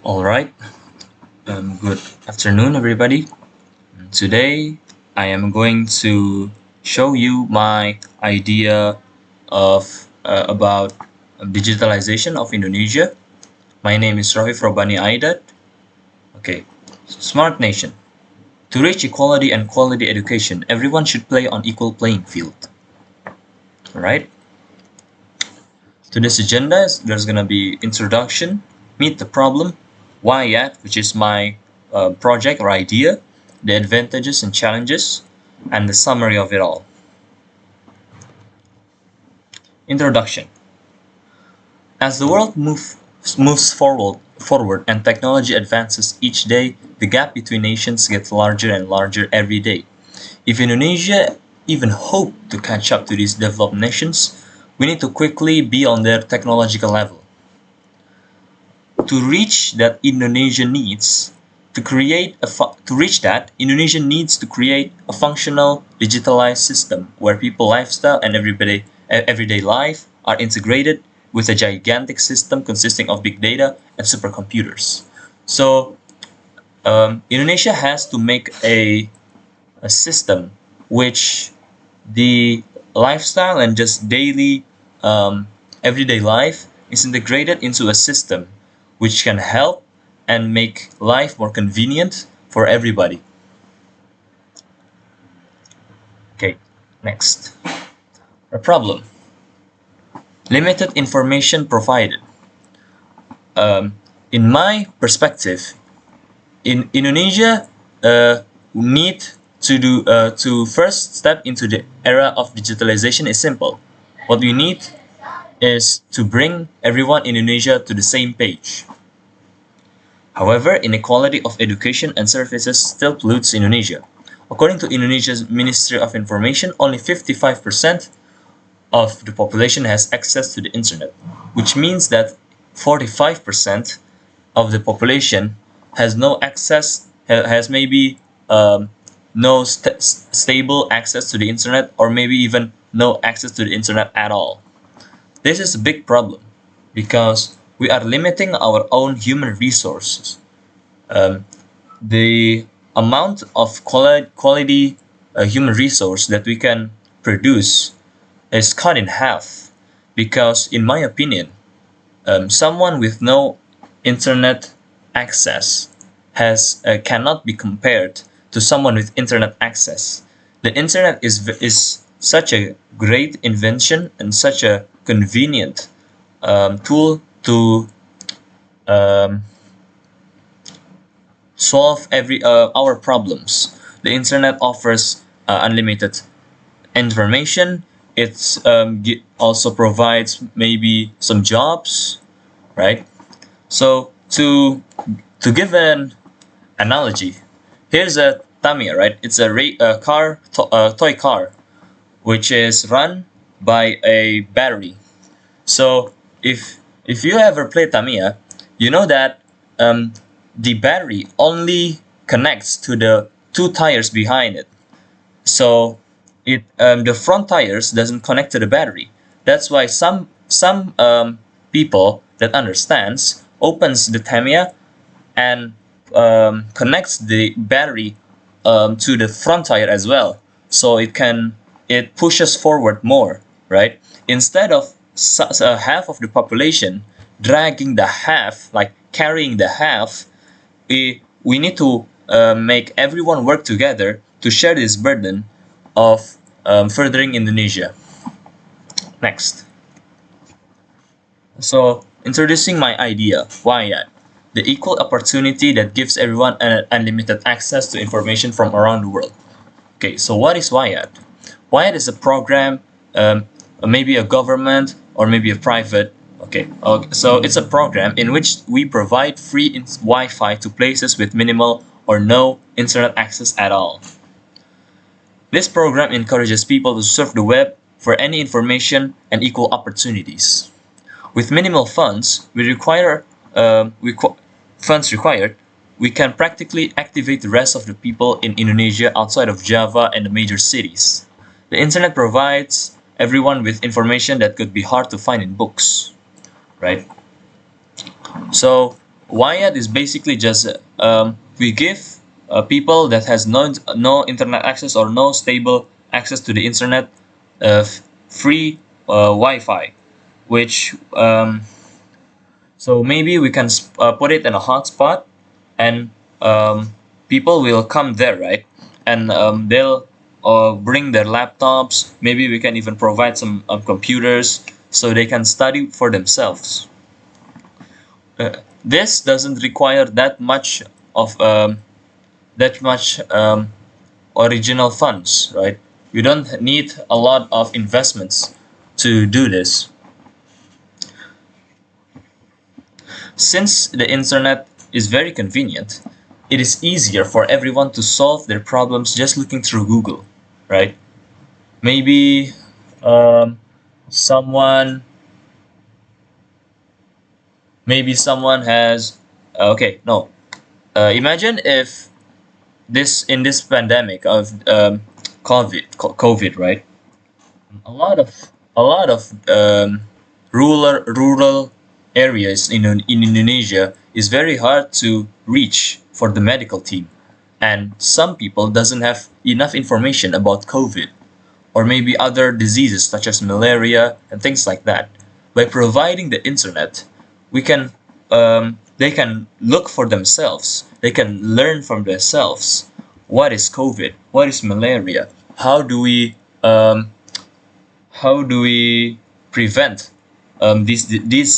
All right. Good afternoon, everybody. Today, I am going to show you my idea of about digitalization of Indonesia. My name is Rafif Robani Aidat. Okay, Smart Nation. To reach equality and quality education, everyone should play on equal playing field. All right. To this agenda, there's gonna be introduction, meet the problem, why yet, which is my project or idea, the advantages and challenges, and the summary of it all. Introduction. As the world moves forward and technology advances each day, the gap between nations gets larger and larger every day. If Indonesia even hope to catch up to these developed nations, we need to quickly be on their technological level. To reach that, Indonesia needs to create a functional digitalized system where people lifestyle and everyday life are integrated with a gigantic system consisting of big data and supercomputers. So Indonesia has to make a system which the lifestyle and just daily everyday life is integrated into a system which can help and make life more convenient for everybody. Okay, next. A problem. Limited information provided. In my perspective, in Indonesia, need to first step into the era of digitalization is simple. What we need is to bring everyone in Indonesia to the same page. However, inequality of education and services still pollutes Indonesia. According to Indonesia's Ministry of Information, only 55% of the population has access to the internet, which means that 45% of the population has no access, has maybe no stable access to the internet, or maybe even no access to the internet at all. This is a big problem because we are limiting our own human resources. The amount of quality human resource that we can produce is cut in half because, in my opinion, someone with no internet access cannot be compared to someone with internet access. The internet is such a great invention and such a convenient tool to solve our problems. The internet offers unlimited information. It also provides maybe some jobs, right? So to give an analogy, here's a Tamiya, right? It's a toy car, which is run by a battery. So if you ever play Tamiya, you know that the battery only connects to the two tires behind it. So the front tires doesn't connect to the battery. That's why some people that understands opens the Tamiya and connects the battery to the front tire as well, so it pushes forward more, right? Instead of half of the population dragging the half, like carrying the half, we need to make everyone work together to share this burden of furthering Indonesia. Next. So, introducing my idea, WIAT, the equal opportunity that gives everyone unlimited access to information from around the world. Okay, so what is WIAT? WIAT is a program, maybe a government or maybe a private. Okay, so it's a program in which we provide free Wi-Fi to places with minimal or no internet access at all. This program encourages people to surf the web for any information and equal opportunities. With minimal funds, funds required, we can practically activate the rest of the people in Indonesia outside of Java and the major cities. The internet provides everyone with information that could be hard to find in books, right? So WIAD is basically just we give people that has no internet access or no stable access to the internet free Wi-Fi, which so maybe we can put it in a hotspot, and people will come there, right? And they'll bring their laptops. Maybe we can even provide some computers so they can study for themselves. This doesn't require of that much original funds, right? We don't need a lot of investments to do this. Since the internet is very convenient, it is easier for everyone to solve their problems just looking through Google, right? Maybe um, someone someone has okay no imagine if this in this pandemic of COVID, right? A lot of rural areas in Indonesia is very hard to reach for the medical team, and some people doesn't have enough information about COVID or maybe other diseases such as malaria and things like that. By providing the internet, we can they can look for themselves. They can learn from themselves. What is COVID? What is malaria? How do we um, how do we prevent these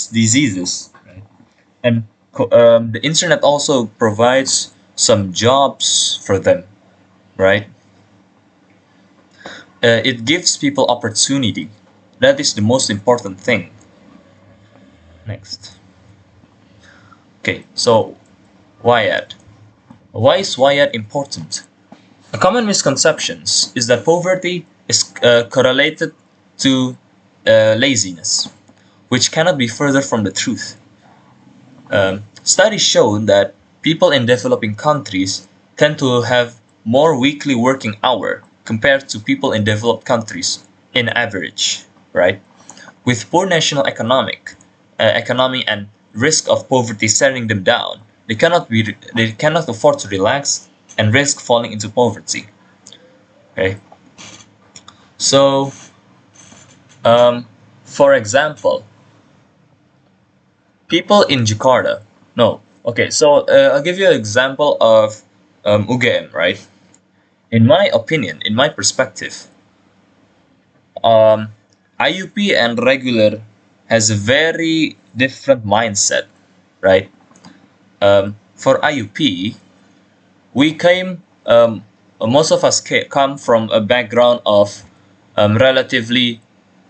diseases? Right? And the internet also provides some jobs for them, right? It gives people opportunity. That is the most important thing. Next. Okay, so WIAD. Why is WIAD important? A common misconception is that poverty is correlated to laziness, which cannot be further from the truth. Studies show that people in developing countries tend to have more weekly working hour compared to people in developed countries in average, right? With poor national economy and risk of poverty setting them down, they cannot afford to relax and risk falling into poverty. Okay, so um, for example, people in Jakarta. No, okay, so I'll give you an example of UGM, right? In my opinion, in my perspective, um, IUP and regular has a very different mindset, right? For IUP, we came, most of us come from a background of relatively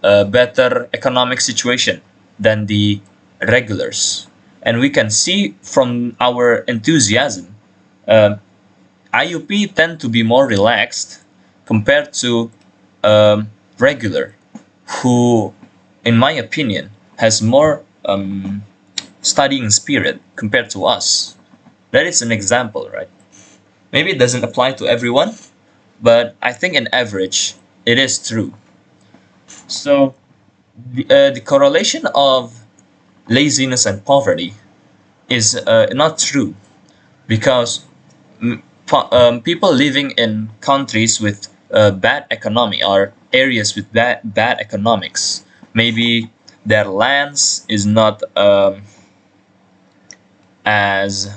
better economic situation than the regulars. And we can see from our enthusiasm, IUP tend to be more relaxed compared to regular, who, in my opinion, has more studying spirit compared to us. That is an example, right? Maybe it doesn't apply to everyone, but I think in average, it is true. So the correlation of laziness and poverty is not true, because people living in countries with bad economy or areas with bad economics, maybe their lands is not as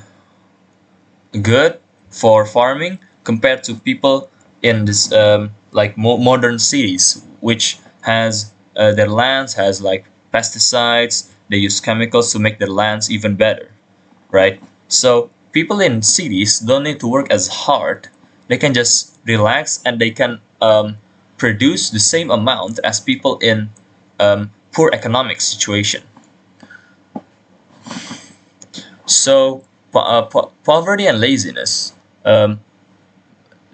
good for farming compared to people in this like modern cities, which has their lands has like pesticides. They use chemicals to make their lands even better, right? So people in cities don't need to work as hard. They can just relax, and they can produce the same amount as people in poor economic situation. So poverty and laziness um,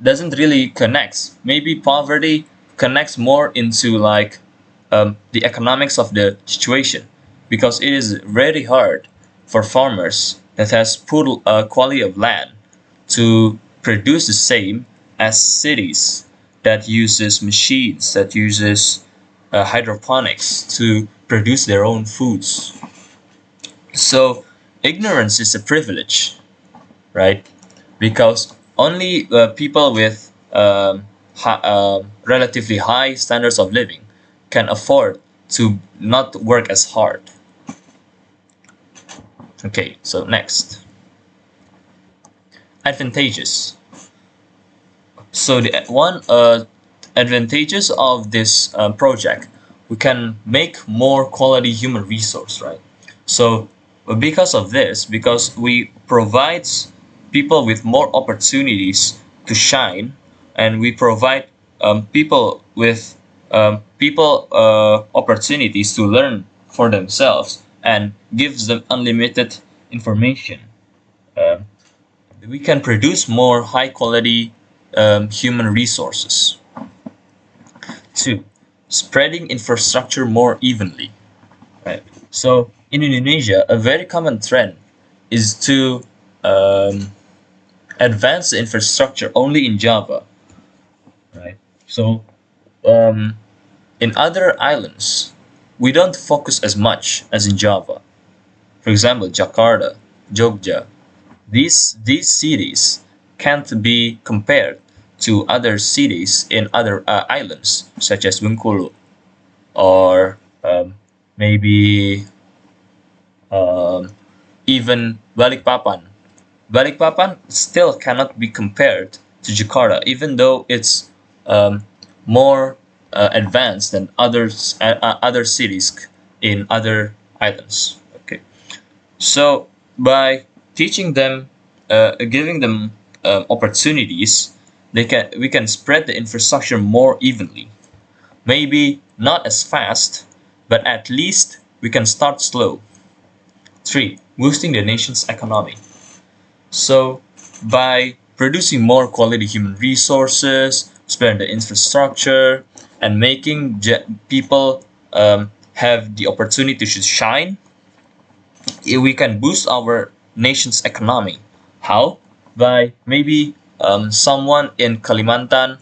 doesn't really connect. Maybe poverty connects more into like the economics of the situation, because it is very hard for farmers that has poor quality of land to produce the same as cities that uses machines, that uses hydroponics to produce their own foods. So ignorance is a privilege, right? Because only people with relatively high standards of living can afford to not work as hard. Okay, so next, advantages. So the one advantages of this project, we can make more quality human resource, right? So because of this, because we provides people with more opportunities to shine, and we provide people with people opportunities to learn for themselves and gives them unlimited information. Um, we can produce more high quality human resources. Two, spreading infrastructure more evenly. Right. So in Indonesia, a very common trend is to um, advance the infrastructure only in Java. Right. So um, in other islands, we don't focus as much as in Java. For example, Jakarta, Jogja. These cities can't be compared to other cities in other islands, such as Bengkulu or maybe um, even Balikpapan. Balikpapan still cannot be compared to Jakarta, even though it's more advanced than other cities in other islands. Okay, so by teaching them, giving them opportunities, we can spread the infrastructure more evenly. Maybe not as fast, but at least we can start slow. Three, boosting the nation's economy. So by producing more quality human resources, spreading the infrastructure, and making people have the opportunity to shine, we can boost our nation's economy. How? By maybe someone in Kalimantan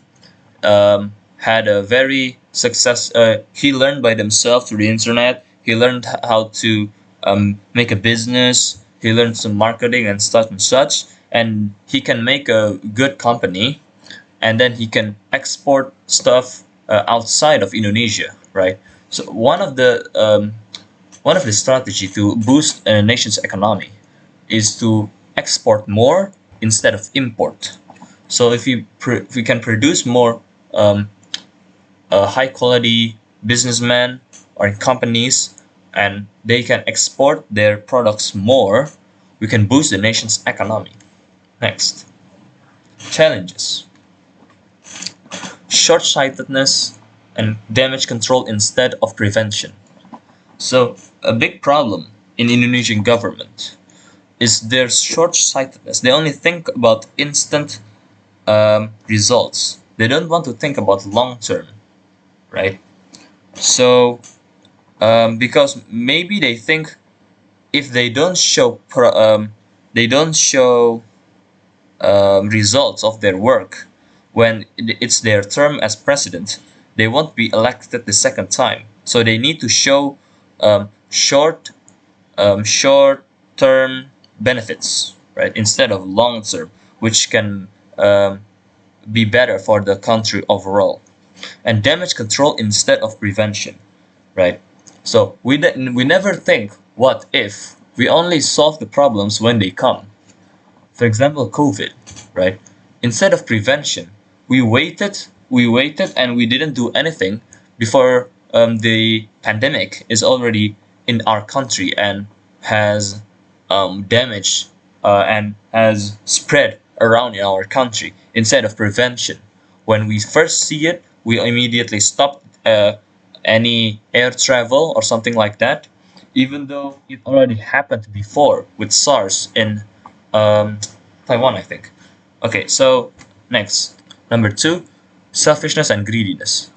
had a very success. He learned by himself through the internet. He learned how to make a business. He learned some marketing and such and such, and he can make a good company, and then he can export stuff outside of Indonesia, right? So one of the strategy to boost a nation's economy is to export more instead of import. So if we can produce more high quality businessmen or companies, and they can export their products more, we can boost the nation's economy. Next, challenges: short-sightedness and damage control instead of prevention. So a big problem in Indonesian government is their short-sightedness. They only think about instant results. They don't want to think about long term, right? So because maybe they think if they don't show results of their work when it's their term as president, they won't be elected the second time. So they need to show short short term benefits, right, instead of long term, which can be better for the country overall. And damage control instead of prevention, right? So we never think what if, we only solve the problems when they come. For example, COVID, right? Instead of prevention, we waited, and we didn't do anything before the pandemic is already in our country and has damaged and has spread around in our country. Instead of prevention, when we first see it, we immediately stop any air travel or something like that, even though it already happened before with SARS in um, Taiwan, I think. Okay, so next, number two, selfishness and greediness.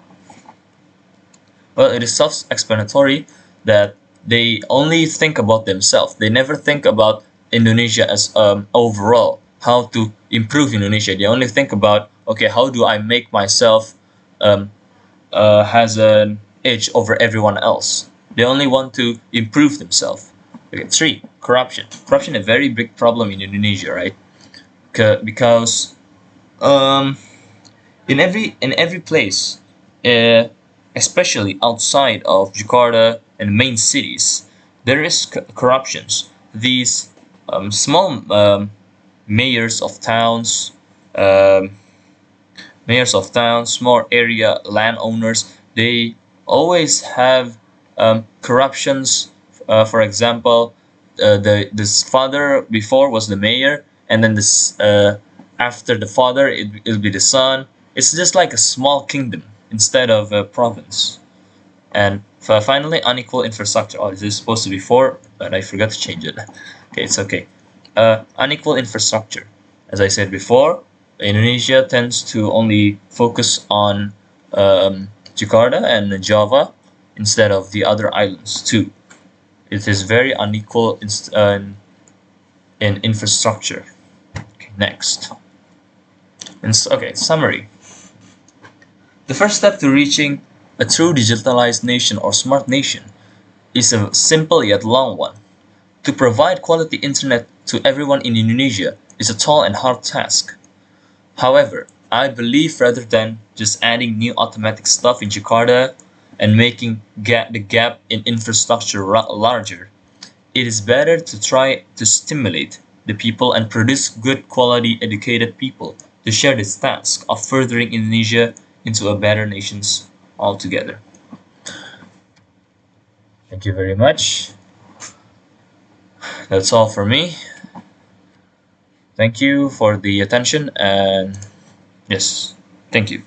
Well, it is self-explanatory that they only think about themselves. They never think about Indonesia as overall, how to improve Indonesia. They only think about, okay, how do I make myself um, has an edge over everyone else. They only want to improve themselves. Okay, three, corruption. Corruption is a very big problem in Indonesia, right? Because um, in every place, uh, especially outside of Jakarta and main cities, there is corruptions. These small mayors of towns, um, small area landowners, they always have corruptions. For example, this father before was the mayor, and then this after the father it'll be the son. It's just like a small kingdom instead of a province. And finally, unequal infrastructure. Oh, this is supposed to be four, but I forgot to change it. Okay, it's okay. Unequal infrastructure. As I said before, Indonesia tends to only focus on Jakarta and Java instead of the other islands too. It is very unequal in infrastructure. Okay, next. Okay, summary. The first step to reaching a true digitalized nation or smart nation is a simple yet long one. To provide quality internet to everyone in Indonesia is a tall and hard task. However, I believe rather than just adding new automatic stuff in Jakarta and making the gap in infrastructure larger, it is better to try to stimulate the people and produce good quality educated people to share this task of furthering Indonesia into a better nation altogether. Thank you very much. That's all for me. Thank you for the attention and yes, thank you.